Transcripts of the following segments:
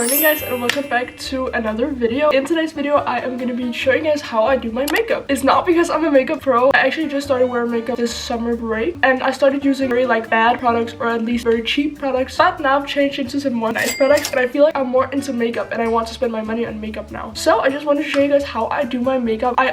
morning guys, and welcome back to another video. In today's video I am going to be showing you guys how I do my makeup. It's not because I'm a makeup pro. I actually just started wearing makeup this summer break, and I started using very bad products, or at least very cheap products, but now I've changed into some more nice products, and I feel like I'm more into makeup and I want to spend my money on makeup now. So I just wanted to show you guys how I do my makeup. I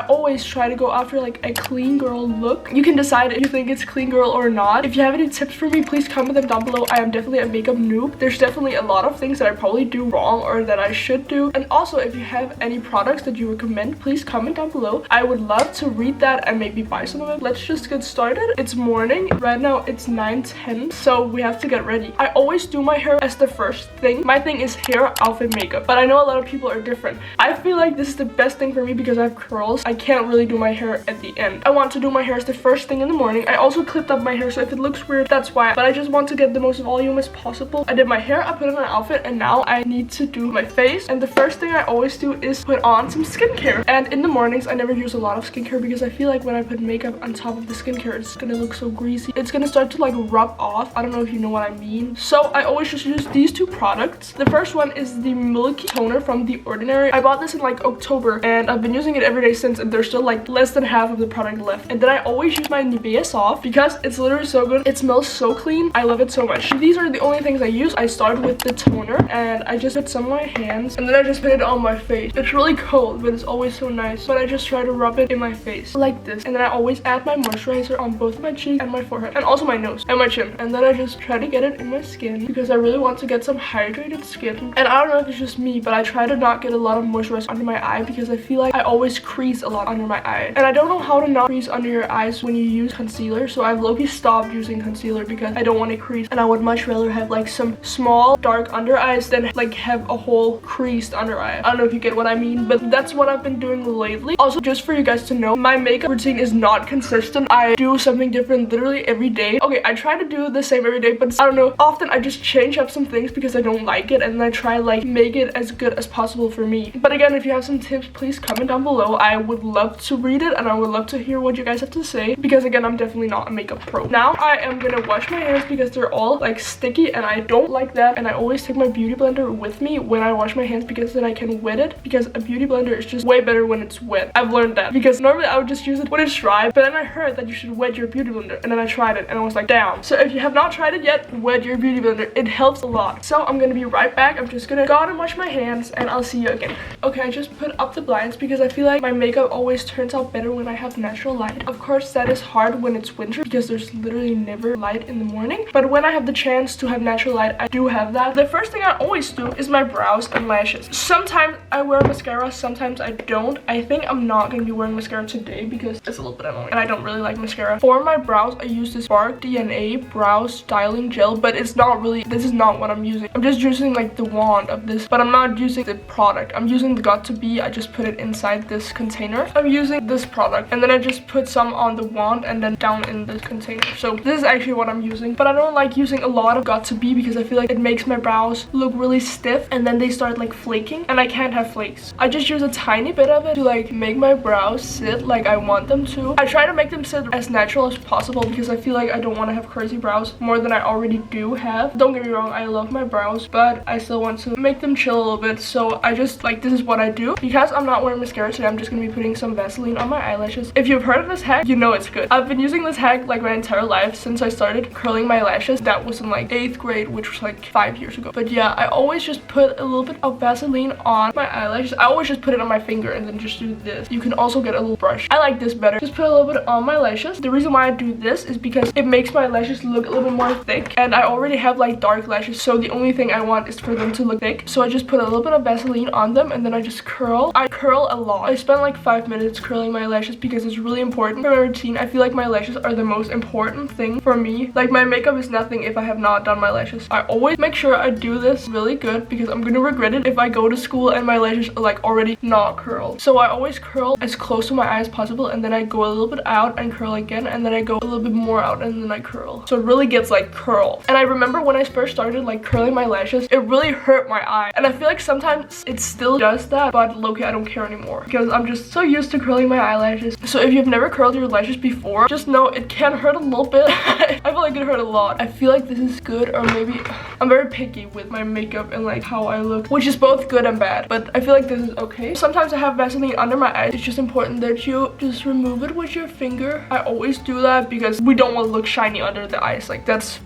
always try to go after like a clean girl look. You can decide if you think it's clean girl or not. If you have any tips for me, please comment them down below. I am definitely a makeup noob. There's definitely a lot of things that I probably do wrong or that I should do. And also, if you have any products that you recommend, please comment down below. I would love to read that and maybe buy some of it. Let's just get started. It's morning. Right now it's 9:10, so we have to get ready. I always do my hair as the first thing. My thing is hair, outfit, makeup, but I know a lot of people are different. I feel like this is the best thing for me because I have curls. I can't really do my hair at the end. I want to do my hair as the first thing in the morning. I also clipped up my hair, so if it looks weird, that's why. But I just want to get the most volume as possible. I did my hair, I put on an outfit, and now I need to do my face. And the first thing I always do is put on some skincare. And in the mornings I never use a lot of skincare because I feel like when I put makeup on top of the skincare, it's gonna look so greasy. It's gonna start to like rub off. I don't know if you know what I mean. So I always just use these two products. The first one is the Milky Toner from The Ordinary. I bought this in like October and I've been using it every day since, and there's still like less than half of the product left. And then I always use my Nivea Soft because it's literally so good. It smells so clean. I love it so much. These are the only things I use. I start with the toner and I just put some on my hands, and then I just put it on my face. It's really cold, but it's always so nice. But I just try to rub it in my face like this, and then I always add my moisturizer on both my cheeks and my forehead, and also my nose and my chin. And then I just try to get it in my skin because I really want to get some hydrated skin. And I don't know if it's just me, but I try to not get a lot of moisturizer under my eye because I feel like I always crease a lot under my eye, and I don't know how to not crease under your eyes when you use concealer. So I've low-key stopped using concealer because I don't want to crease, and I would much rather have like some small dark under eyes than like have a whole creased under eye. I don't know if you get what I mean, but that's what I've been doing lately. Also, just for you guys to know, my makeup routine is not consistent. I do something different literally every day. Okay, I try to do the same every day, but I don't know, often I just change up some things because I don't like it, and then I try like make it as good as possible for me. But again, if you have some tips, please comment down below. I would love to read it, and I would love to hear what you guys have to say, because again, I'm definitely not a makeup pro. Now I am gonna wash my hands because they're all like sticky, and I don't like that. And I always take my beauty blender with me when I wash my hands because then I can wet it, because a beauty blender is just way better when it's wet. I've learned that because normally I would just use it when it's dry, but then I heard that you should wet your beauty blender, and then I tried it and I was like, damn. So if you have not tried it yet, wet your beauty blender. It helps a lot. So I'm gonna be right back. I'm just gonna go out and wash my hands, and I'll see you again. Okay, I just put up the blinds because I feel like my makeup always turns out better when I have natural light. Of course, that is hard when it's winter because there's literally never light in the morning, but when I have the chance to have natural light, I do have that. The first thing I always do is my brows and lashes. Sometimes I wear mascara, sometimes I don't. I think I'm not gonna be wearing mascara today because it's a little bit annoying and I don't really like mascara. For my brows, I use this Spark DNA brow styling gel, but it's not really, this is not what I'm using. I'm just using like the wand of this, but I'm not using the product. I'm using the Got To Be. I just put it inside this container. I'm using this product, and then I just put some on the wand and then down in this container. So this is actually what I'm using, but I don't like using a lot of Got To Be because I feel like it makes my brows look really stiff, and then they start like flaking, and I can't have flakes. I just use a tiny bit of it to like make my brows sit like I want them to. I try to make them sit as natural as possible because I feel like I don't want to have crazy brows more than I already do have. Don't get me wrong, I love my brows, but I still want to make them chill a little bit. So I just like, this is what I do. Because I'm not wearing mascara today, I'm just gonna be putting some Vaseline on my eyelashes. If you've heard of this hack, you know it's good. I've been using this hack like my entire life since I started curling my lashes. That was in like 8th grade, which was like 5 years ago. But yeah, I always just put a little bit of Vaseline on my eyelashes. I always just put it on my finger and then just do this. You can also get a little brush. I like this better. Just put a little bit on my lashes. The reason why I do this is because it makes my lashes look a little bit more thick, and I already have like dark lashes, so the only thing I want is for them to look thick. So I just put a little bit of Vaseline on them, and then I just curl. I curl a lot. I spend like 5 minutes curling my lashes because it's really important for my routine. I feel like my lashes are the most important thing for me. Like, my makeup is nothing if I have not done my lashes. I always make sure I do this really good because I'm gonna regret it if I go to school and my lashes are like already not curled. So I always curl as close to my eye as possible, and then I go a little bit out and curl again, and then I go a little bit more out and then I curl. So it really gets like curl. And I remember when I first started like curling my lashes, it really hurt my eye, and I feel like sometimes it still does that, but low-key I don't care anymore because I'm just so used to curling my eyelashes. So if you've never curled your lashes before, just know it can hurt a little bit. I feel like it hurt a lot. I feel like this is good, or maybe I'm very picky with my makeup and like how I look, which is both good and bad, but I feel like this is okay. Sometimes I have Vaseline under my eyes. It's just important that you just remove it with your finger. I always do that because we don't want to look shiny under the eyes. Like that's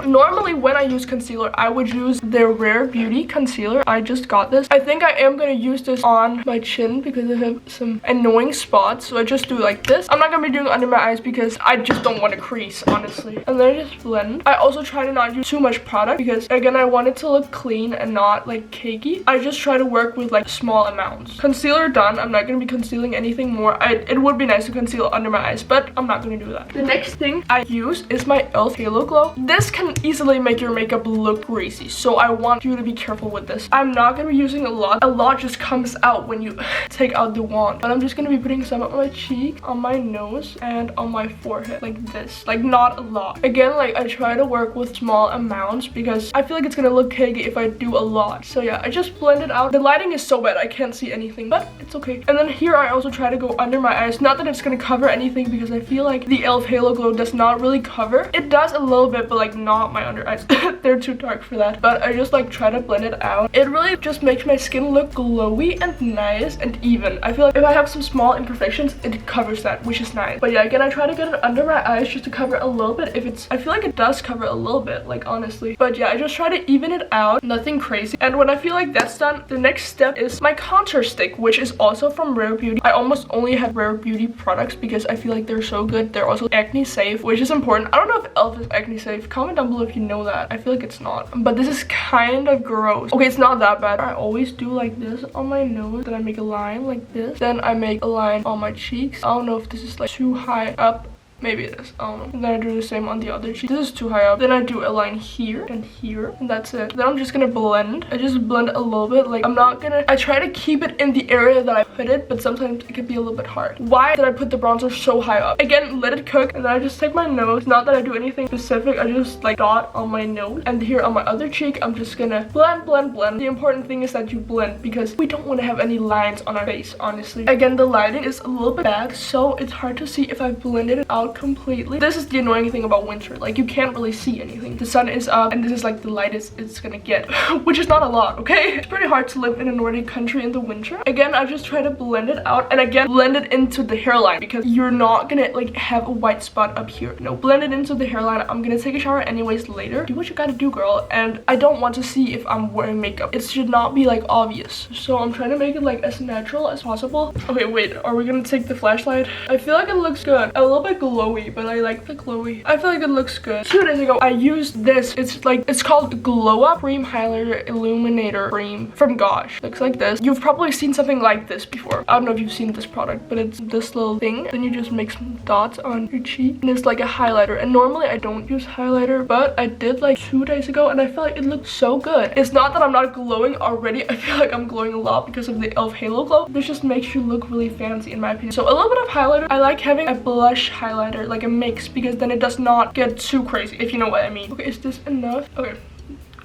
normally when I use concealer, I would use their Rare Beauty concealer. I just got this. I think I am gonna use this on my chin because I have some annoying spots, so I just do like this. I'm not gonna be doing under my eyes because I just don't want to crease, honestly. And then I just blend. I also try to not use too much product because again, I want it to look clean and not like cakey. I just try to work with like small amounts. Concealer done. I'm not gonna be concealing anything more. It would be nice to conceal under my eyes, but I'm not gonna do that. The next thing I use is my e.l.f. Halo Glow. This can easily make your makeup look greasy, so I want you to be careful with this. I'm not gonna be using a lot. A lot just comes out when you take out the wand, but I'm just gonna be putting some on my cheek, on my nose, and on my forehead like this. Like not a lot. Again, like I try to work with small amounts because I feel like it's gonna look cakey if I do a lot. So yeah, I just blend it out. The lighting is so bad I can't see anything, but it's okay. And then here I also try to go under my eyes. Not that it's gonna cover anything because I feel like the e.l.f. Halo Glow does not really cover. It does a little bit, but like not my under eyes. They're too dark for that. But I just like try to blend it out. It really just makes my skin look glowy and nice and even. I feel like if I have some small imperfections, it covers that, which is nice. But yeah, again, I try to get it under my eyes just to cover a little bit. If it's, I feel like it does cover a little bit, like honestly. But yeah, I just try to even it out, nothing crazy. And when I feel like that's done, the next step is my contour stick, which is also from Rare Beauty. I almost only have Rare Beauty products because I feel like they're so good. They're also acne safe, which is important. I don't know if e.l.f. is acne safe. Comment down below if you know that. I feel like it's not, but this is kind of gross. Okay, it's not that bad. I always do like this on my nose, then I make a line like this, then I make a line on my cheeks. I don't know if this is like too high up. Maybe it is, I don't know. And then I do the same on the other cheek. This is too high up. Then I do a line here, and that's it. Then I'm just gonna blend. I just blend a little bit. Like I'm not gonna, I try to keep it in the area that I put it, but sometimes it can be a little bit hard. Why did I put the bronzer so high up? Again, let it cook, and then I just take my nose. Not that I do anything specific, I just like dot on my nose. And here on my other cheek, I'm just gonna blend, blend, blend. The important thing is that you blend because we don't want to have any lines on our face, honestly. Again, the lighting is a little bit bad, so it's hard to see if I blended it out completely. This is the annoying thing about winter. Like you can't really see anything. The sun is up and this is like the lightest it's gonna get, which is not a lot, okay? It's pretty hard to live in a Nordic country in the winter. Again, I just try to blend it out, and again, blend it into the hairline because you're not gonna like have a white spot up here. No, blend it into the hairline. I'm gonna take a shower anyways later. Do what you gotta do, girl. And I don't want to see if I'm wearing makeup. It should not be like obvious. So I'm trying to make it like as natural as possible. Okay, wait, are we gonna take the flashlight? I feel like it looks good. A little bit glowy, but I like the glowy. I feel like it looks good. 2 days ago, I used this. It's called Glow Up Cream Highlighter Illuminator Cream from Gosh. Looks like this. You've probably seen something like this before. I don't know if you've seen this product, but it's this little thing. Then you just make some dots on your cheek, and it's like a highlighter. And normally I don't use highlighter, but I did like 2 days ago, and I feel like it looks so good. It's not that I'm not glowing already. I feel like I'm glowing a lot because of the e.l.f. Halo Glow. This just makes you look really fancy in my opinion. So a little bit of highlighter. I like having a blush highlighter, like a mix, because then it does not get too crazy, if you know what I mean. Okay, is this enough? Okay.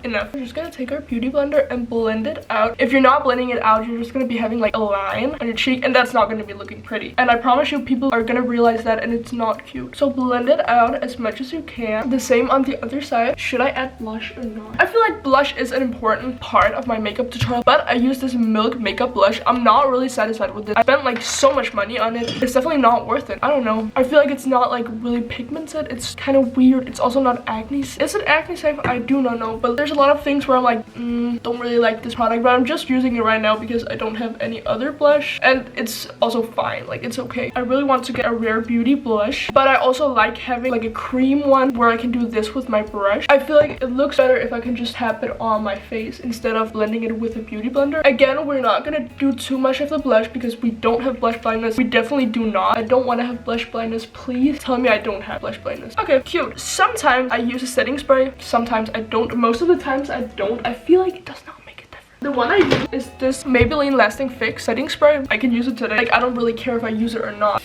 Enough. We're just gonna take our beauty blender and blend it out. If you're not blending it out, you're just gonna be having like a line on your cheek, and that's not gonna be looking pretty. And I promise you, people are gonna realize that, and it's not cute. So blend it out as much as you can. The same on the other side. Should I add blush or not? I feel like blush is an important part of my makeup tutorial, but I use this Milk makeup blush. I'm not really satisfied with it. I spent like so much money on it. It's definitely not worth it. I don't know. I feel like it's not like really pigmented. It's kind of weird. It's also not acne. Is it acne safe? I do not know, but there's a lot of things where I'm like, don't really like this product, but I'm just using it right now because I don't have any other blush, and it's also fine. Like, it's okay. I really want to get a Rare Beauty blush, but I also like having like a cream one where I can do this with my brush. I feel like it looks better if I can just tap it on my face instead of blending it with a beauty blender. Again, we're not gonna do too much of the blush because we don't have blush blindness. We definitely do not. I don't want to have blush blindness. Please tell me I don't have blush blindness. Okay, cute. Sometimes I use a setting spray. Sometimes I don't. Most of the times I don't. I feel like it does not make a difference. The one I use is this Maybelline Lasting Fix setting spray. I can use it today. Like, I don't really care if I use it or not.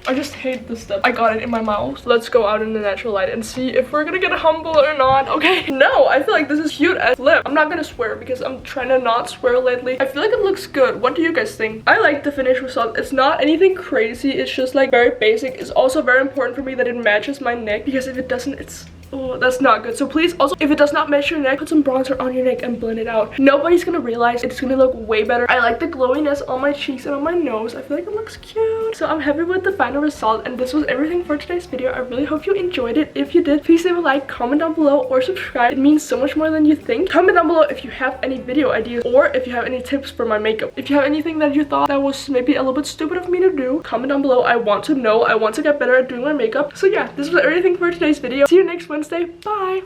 I just hate this stuff. I got it in my mouth. Let's go out in the natural light and see if we're gonna get humble or not. Okay, no, I feel like this is cute as lip. I'm not gonna swear because I'm trying to not swear lately. I feel like it looks good. What do you guys think? I like the finished result. It's not anything crazy. It's just like very basic. It's also very important for me that it matches my neck, because if it doesn't, it's Oh, that's not good. So please also, if it does not match your neck, put some bronzer on your neck and blend it out. Nobody's gonna realize. It's gonna look way better. I like the glowiness on my cheeks and on my nose. I feel like it looks cute. So I'm happy with the final result, and this was everything for today's video. I really hope you enjoyed it. If you did, please leave a like, comment down below, or subscribe. It means so much more than you think. Comment down below if you have any video ideas or if you have any tips for my makeup. If you have anything that you thought that was maybe a little bit stupid of me to do, comment down below. I want to know. I want to get better at doing my makeup. So yeah, this was everything for today's video. See you next Wednesday. Bye.